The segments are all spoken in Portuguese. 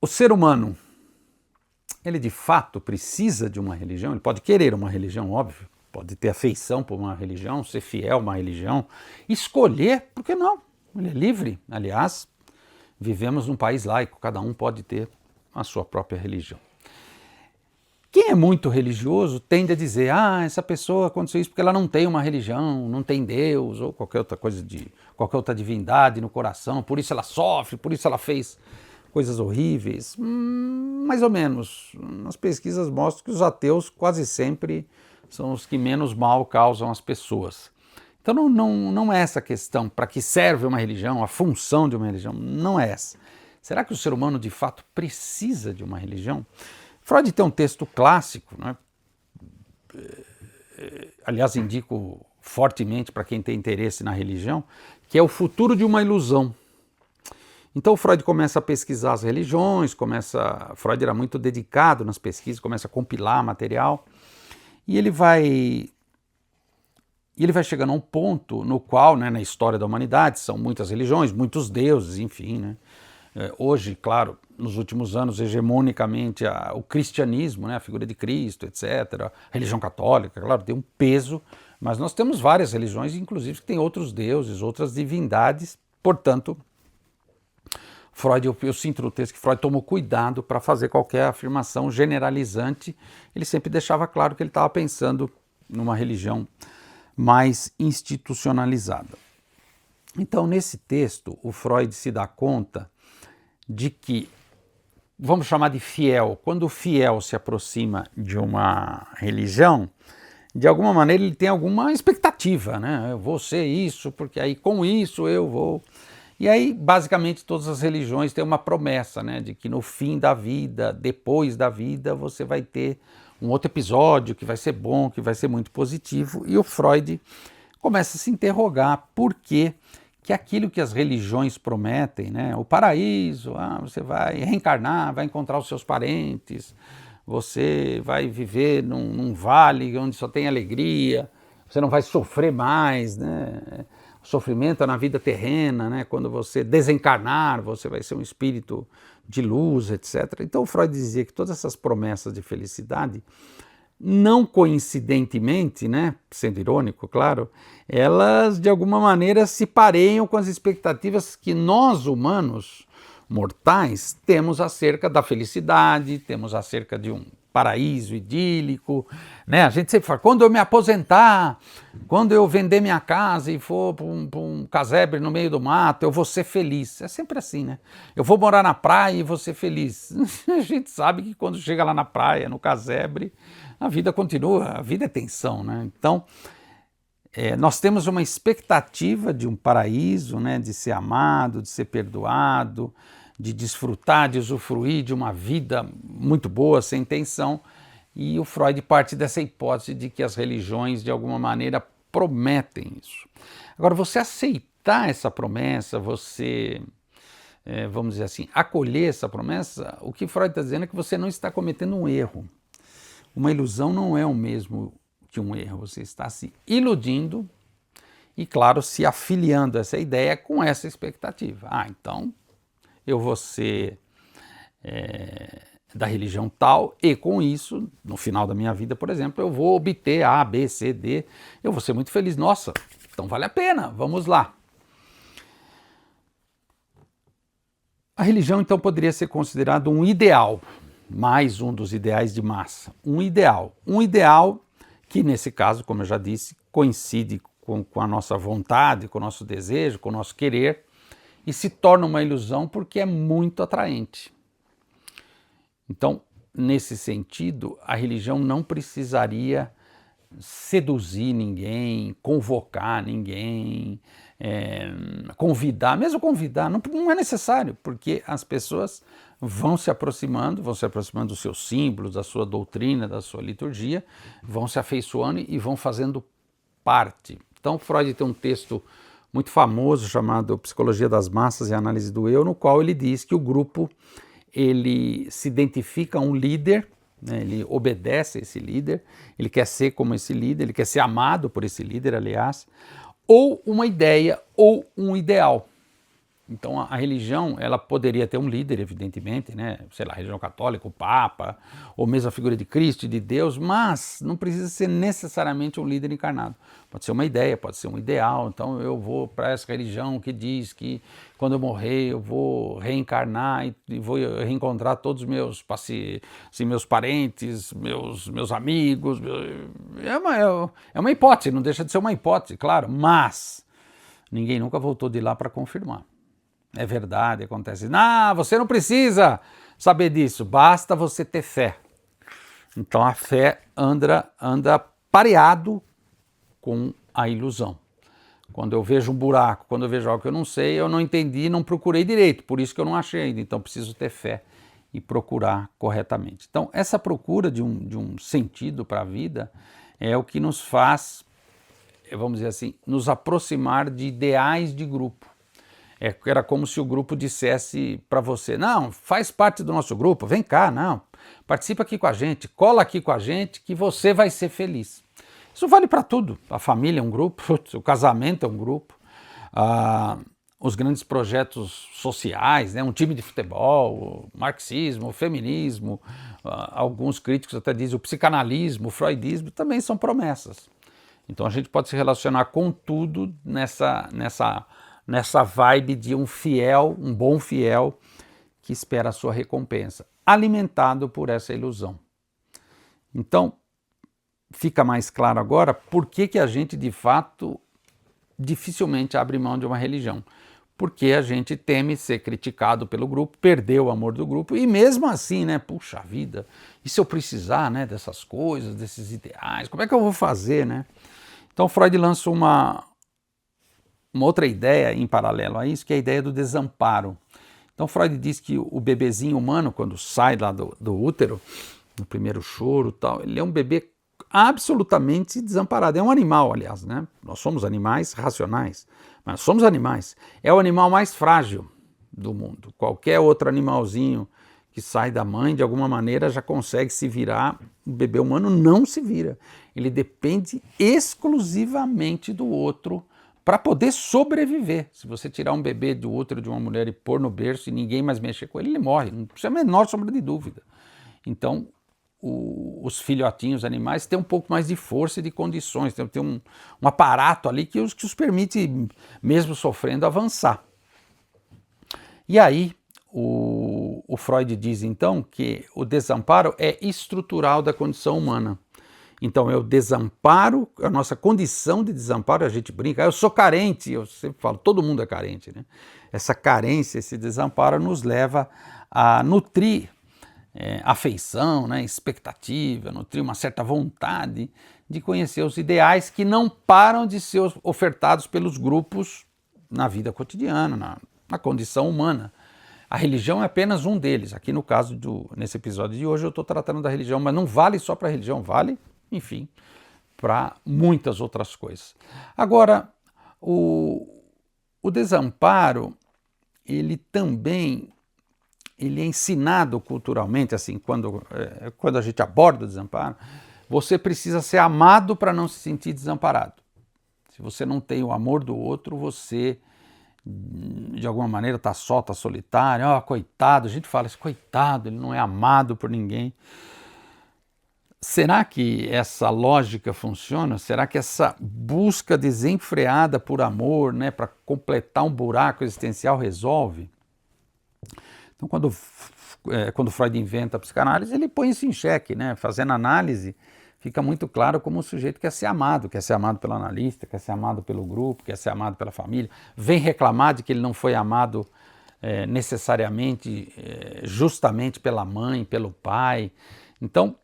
O ser humano, ele de fato precisa de uma religião? Ele pode querer uma religião, óbvio, pode ter afeição por uma religião, ser fiel a uma religião, escolher, por que não? Ele é livre. Aliás, vivemos num país laico, cada um pode ter a sua própria religião. Quem é muito religioso tende a dizer, essa pessoa aconteceu isso porque ela não tem uma religião, não tem Deus, ou qualquer outra coisa, qualquer outra divindade no coração, por isso ela sofre, por isso ela fez coisas horríveis. Mais ou menos. As pesquisas mostram que os ateus quase sempre são os que menos mal causam às pessoas. Então não é essa a questão, para que serve uma religião, a função de uma religião, não é essa. Será que o ser humano de fato precisa de uma religião? Freud tem um texto clássico, né? Aliás, indico fortemente para quem tem interesse na religião, que é O Futuro de uma Ilusão. Então Freud começa a pesquisar as religiões, Freud era muito dedicado nas pesquisas, começa a compilar material, e ele vai chegando a um ponto no qual, né, na história da humanidade, são muitas religiões, muitos deuses, enfim, né? Hoje, claro, nos últimos anos, hegemonicamente, o cristianismo, né, a figura de Cristo, etc., a religião católica, claro, tem um peso, mas nós temos várias religiões, inclusive, que têm outros deuses, outras divindades, portanto, Freud, eu sinto no texto que Freud tomou cuidado para fazer qualquer afirmação generalizante, ele sempre deixava claro que ele estava pensando numa religião mais institucionalizada. Então, nesse texto, o Freud se dá conta de que, vamos chamar de fiel, quando o fiel se aproxima de uma religião, de alguma maneira ele tem alguma expectativa, né? Eu vou ser isso, porque aí com isso eu vou... E aí, basicamente, todas as religiões têm uma promessa, né? De que no fim da vida, depois da vida, você vai ter um outro episódio que vai ser bom, que vai ser muito positivo. E o Freud começa a se interrogar por que aquilo que as religiões prometem, né? O paraíso, você vai reencarnar, vai encontrar os seus parentes, você vai viver num vale onde só tem alegria, você não vai sofrer mais, né? O sofrimento é na vida terrena, né? Quando você desencarnar, você vai ser um espírito de luz, etc. Então o Freud dizia que todas essas promessas de felicidade, não coincidentemente, né, sendo irônico, claro, elas de alguma maneira se pareiam com as expectativas que nós humanos, mortais, temos acerca da felicidade, temos acerca de um paraíso idílico, né? A gente sempre fala, quando eu me aposentar, quando eu vender minha casa e for para um casebre no meio do mato, eu vou ser feliz. É sempre assim, né? Eu vou morar na praia e vou ser feliz. A gente sabe que quando chega lá na praia, no casebre, a vida continua, a vida é tensão, né? Então, nós temos uma expectativa de um paraíso, né? De ser amado, de ser perdoado, de desfrutar, de usufruir de uma vida muito boa, sem tensão, e o Freud parte dessa hipótese de que as religiões, de alguma maneira, prometem isso. Agora, você aceitar essa promessa, você, vamos dizer assim, acolher essa promessa, o que Freud está dizendo é que você não está cometendo um erro. Uma ilusão não é o mesmo que um erro, você está se iludindo e, claro, se afiliando a essa ideia com essa expectativa. Então eu vou ser da religião tal e com isso, no final da minha vida, por exemplo, eu vou obter A, B, C, D, eu vou ser muito feliz. Nossa, então vale a pena, vamos lá. A religião, então, poderia ser considerado um ideal, mais um dos ideais de massa. Um ideal que, nesse caso, como eu já disse, coincide com a nossa vontade, com o nosso desejo, com o nosso querer, e se torna uma ilusão porque é muito atraente. Então, nesse sentido, a religião não precisaria seduzir ninguém, convocar ninguém, convidar, mesmo convidar, não é necessário, porque as pessoas vão se aproximando dos seus símbolos, da sua doutrina, da sua liturgia, vão se afeiçoando e vão fazendo parte. Então, Freud tem um texto muito famoso chamado Psicologia das Massas e Análise do Eu, no qual ele diz que o grupo ele se identifica a um líder, né, ele obedece a esse líder, ele quer ser como esse líder, ele quer ser amado por esse líder, aliás, ou uma ideia ou um ideal. Então a religião, ela poderia ter um líder, evidentemente, né? Sei lá, a religião católica, o Papa, ou mesmo a figura de Cristo e de Deus, mas não precisa ser necessariamente um líder encarnado. Pode ser uma ideia, pode ser um ideal. Então eu vou para essa religião que diz que quando eu morrer eu vou reencarnar e vou reencontrar todos os meus, assim, meus parentes, meus amigos. É uma hipótese, não deixa de ser uma hipótese, claro, mas ninguém nunca voltou de lá para confirmar. É verdade, acontece. Não, você não precisa saber disso, basta você ter fé. Então a fé anda pareado com a ilusão. Quando eu vejo um buraco, quando eu vejo algo que eu não sei, eu não entendi, não procurei direito, por isso que eu não achei ainda. Então preciso ter fé e procurar corretamente. Então essa procura de um sentido para a vida é o que nos faz, vamos dizer assim, nos aproximar de ideais de grupo. Era como se o grupo dissesse para você, não, faz parte do nosso grupo, vem cá, não, participa aqui com a gente, cola aqui com a gente que você vai ser feliz. Isso vale para tudo, a família é um grupo, o casamento é um grupo, os grandes projetos sociais, né, um time de futebol, o marxismo, o feminismo, alguns críticos até dizem o psicanalismo, o freudismo, também são promessas. Então a gente pode se relacionar com tudo nessa vibe de um fiel, um bom fiel, que espera a sua recompensa, alimentado por essa ilusão. Então, fica mais claro agora por que a gente, de fato, dificilmente abre mão de uma religião. Porque a gente teme ser criticado pelo grupo, perder o amor do grupo, e mesmo assim, né, puxa vida, e se eu precisar, né, dessas coisas, desses ideais, como é que eu vou fazer, né? Então Freud lança uma outra ideia em paralelo a isso, que é a ideia do desamparo. Então Freud diz que o bebezinho humano, quando sai lá do útero, no primeiro choro, tal, ele é um bebê absolutamente desamparado. É um animal, aliás, né? Nós somos animais racionais, mas somos animais. É o animal mais frágil do mundo. Qualquer outro animalzinho que sai da mãe, de alguma maneira, já consegue se virar. O bebê humano não se vira. Ele depende exclusivamente do outro para poder sobreviver. Se você tirar um bebê do útero de uma mulher e pôr no berço e ninguém mais mexer com ele, ele morre, não precisa a menor sombra de dúvida. Então, os filhotinhos animais têm um pouco mais de força e de condições, tem um aparato ali que os permite, mesmo sofrendo, avançar. E aí, o Freud diz então que o desamparo é estrutural da condição humana. Então eu desamparo, a nossa condição de desamparo, a gente brinca, eu sou carente, eu sempre falo, todo mundo é carente, né? Essa carência, esse desamparo nos leva a nutrir afeição, né, expectativa, nutrir uma certa vontade de conhecer os ideais que não param de ser ofertados pelos grupos na vida cotidiana, na condição humana. A religião é apenas um deles. Aqui no caso, nesse episódio de hoje, eu estou tratando da religião, mas não vale só para a religião, vale, enfim, para muitas outras coisas. Agora, o desamparo, ele também é ensinado culturalmente, assim, quando a gente aborda o desamparo, você precisa ser amado para não se sentir desamparado. Se você não tem o amor do outro, você, de alguma maneira, está só, está solitário, coitado, a gente fala isso, coitado, ele não é amado por ninguém. Será que essa lógica funciona? Será que essa busca desenfreada por amor, né, para completar um buraco existencial resolve? Então, quando Freud inventa a psicanálise, ele põe isso em xeque, né? Fazendo análise, fica muito claro como o sujeito quer ser amado pelo analista, quer ser amado pelo grupo, quer ser amado pela família, vem reclamar de que ele não foi amado necessariamente, justamente pela mãe, pelo pai. Então,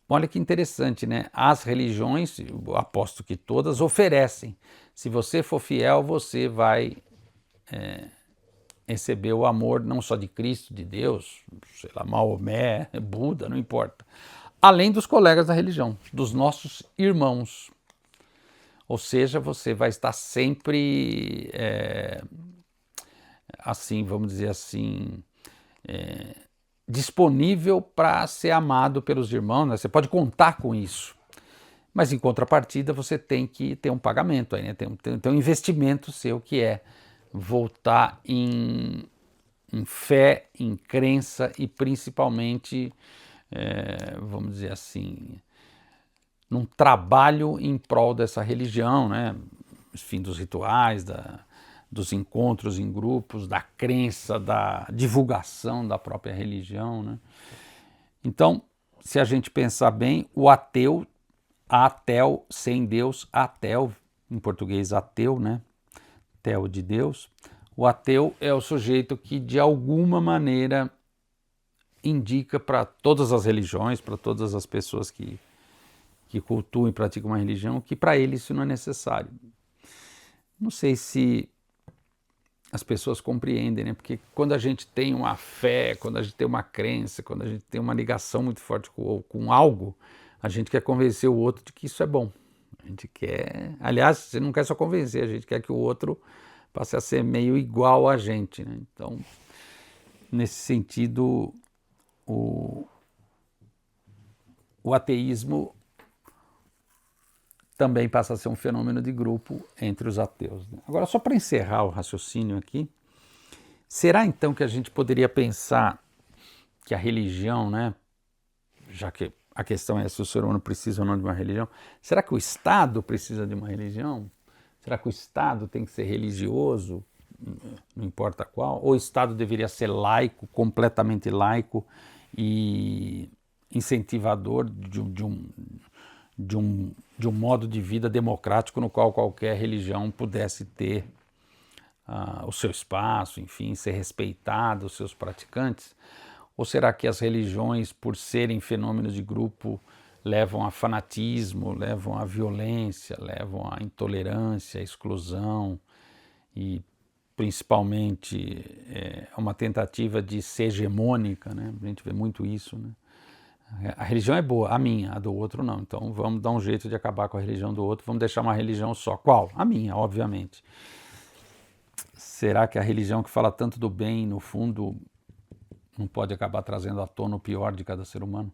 olha que interessante, né? As religiões, eu aposto que todas, oferecem. Se você for fiel, você vai receber o amor não só de Cristo, de Deus, sei lá, Maomé, Buda, não importa. Além dos colegas da religião, dos nossos irmãos. Ou seja, você vai estar sempre, assim, vamos dizer assim, disponível para ser amado pelos irmãos, né? Você pode contar com isso. Mas em contrapartida você tem que ter um pagamento aí, né? Tem um investimento seu que é voltar em fé, em crença e principalmente, vamos dizer assim, num trabalho em prol dessa religião, né? Enfim, dos rituais, dos encontros em grupos, da crença, da divulgação da própria religião, né? Então, se a gente pensar bem, o ateu, atel, sem Deus, atel, em português ateu, né? Tel de Deus. O ateu é o sujeito que de alguma maneira indica para todas as religiões, para todas as pessoas que cultuam e praticam uma religião, que para ele isso não é necessário. Não sei se as pessoas compreendem, né? Porque quando a gente tem uma fé, quando a gente tem uma crença, quando a gente tem uma ligação muito forte com algo, a gente quer convencer o outro de que isso é bom. A gente quer... Aliás, você não quer só convencer, a gente quer que o outro passe a ser meio igual a gente, né? Então, nesse sentido, o ateísmo também passa a ser um fenômeno de grupo entre os ateus, né? Agora, só para encerrar o raciocínio aqui, será então que a gente poderia pensar que a religião, né, já que a questão é se o ser humano precisa ou não de uma religião, será que o Estado precisa de uma religião? Será que o Estado tem que ser religioso, não importa qual? Ou o Estado deveria ser laico, completamente laico e incentivador de um modo de vida democrático no qual qualquer religião pudesse ter o seu espaço, enfim, ser respeitada, os seus praticantes? Ou será que as religiões, por serem fenômenos de grupo, levam a fanatismo, levam à violência, levam à intolerância, à exclusão e principalmente uma tentativa de ser hegemônica, né? A gente vê muito isso, né? A religião é boa, a minha, a do outro não. Então vamos dar um jeito de acabar com a religião do outro, vamos deixar uma religião só. Qual? A minha, obviamente. Será que a religião que fala tanto do bem, no fundo, não pode acabar trazendo à tona o pior de cada ser humano?